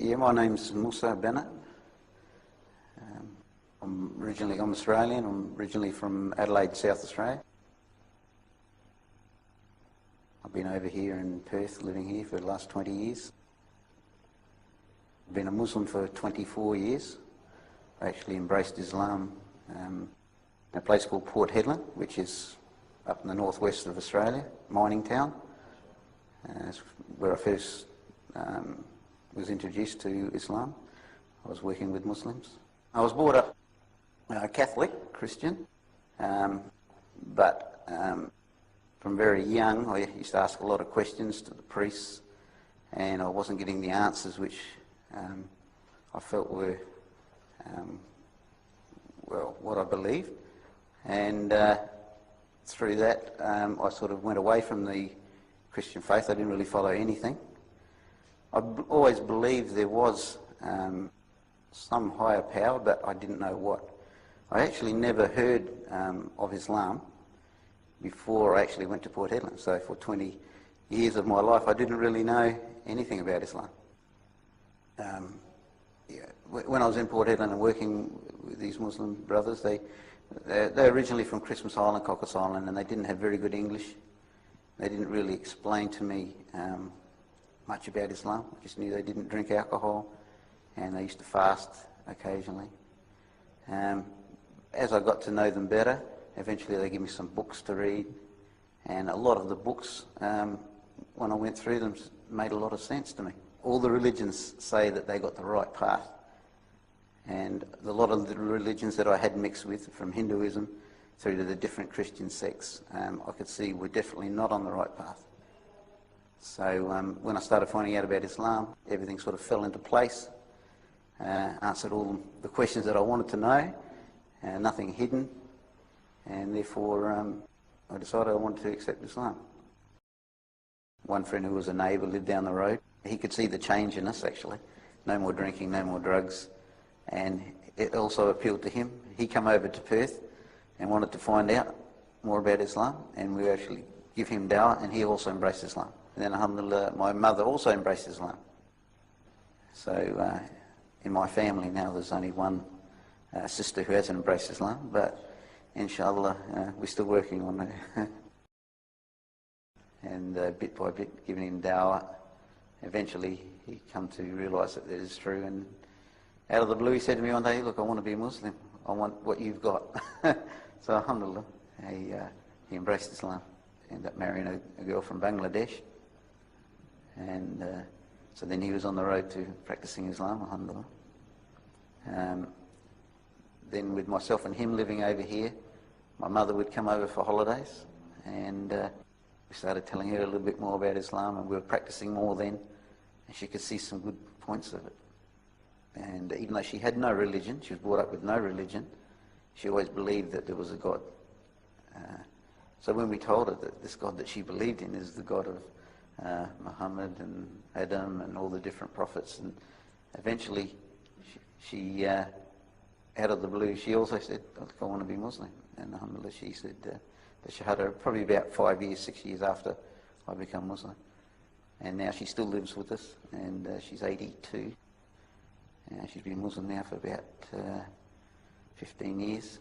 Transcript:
Yeah, my name's Musa Bennett. I'm Australian. I'm originally from Adelaide, South Australia. I've been over here in Perth, living here for the last 20 years. I've been a Muslim for 24 years. I actually embraced Islam in a place called Port Hedland, which is up in the northwest of Australia, mining town. That's where I first was introduced to Islam. I was working with Muslims. I was brought up Catholic, Christian, but from very young I used to ask a lot of questions to the priests, and I wasn't getting the answers which I felt were, well, what I believed. And through that I sort of went away from the Christian faith. I didn't really follow anything. I always believed there was some higher power, but I didn't know what. I actually never heard of Islam before I actually went to Port Hedland. So for 20 years of my life, I didn't really know anything about Islam. When I was in Port Hedland and working with these Muslim brothers, they're originally from Christmas Island, Cocos Island, and they didn't have very good English. They didn't really explain to me much about Islam. I just knew they didn't drink alcohol, and they used to fast occasionally. As I got to know them better, eventually they gave me some books to read, and a lot of the books, when I went through them, made a lot of sense to me. All the religions say that they got the right path, and a lot of the religions that I had mixed with, from Hinduism through to the different Christian sects, I could see were definitely not on the right path. So when I started finding out about Islam, everything sort of fell into place, answered all the questions that I wanted to know, nothing hidden, and therefore I decided I wanted to accept Islam. One friend who was a neighbour lived down the road. He could see the change in us, actually. No more drinking, no more drugs, and it also appealed to him. He came over to Perth and wanted to find out more about Islam, and we actually give him dawah, and he also embraced Islam. And then, alhamdulillah, my mother also embraced Islam. So in my family now there's only one sister who hasn't embraced Islam, but inshallah we're still working on it. And bit by bit, giving him dawah, eventually he come to realise that is true, and out of the blue he said to me one day, "Look, I want to be a Muslim. I want what you've got." So alhamdulillah, he embraced Islam. Ended up marrying a girl from Bangladesh, and so then he was on the road to practicing Islam, alhamdulillah. Then with myself and him living over here, my mother would come over for holidays, and we started telling her a little bit more about Islam, and we were practicing more then, and she could see some good points of it. And even though she had no religion, she was brought up with no religion, she always believed that there was a God. So when we told her that this God that she believed in is the God of Muhammad and Adam and all the different prophets, and eventually she out of the blue, she also said, "I want to be Muslim." And alhamdulillah, she said the Shahada probably about 5 years, 6 years after I become Muslim. And now she still lives with us, and she's 82. She's been Muslim now for about 15 years.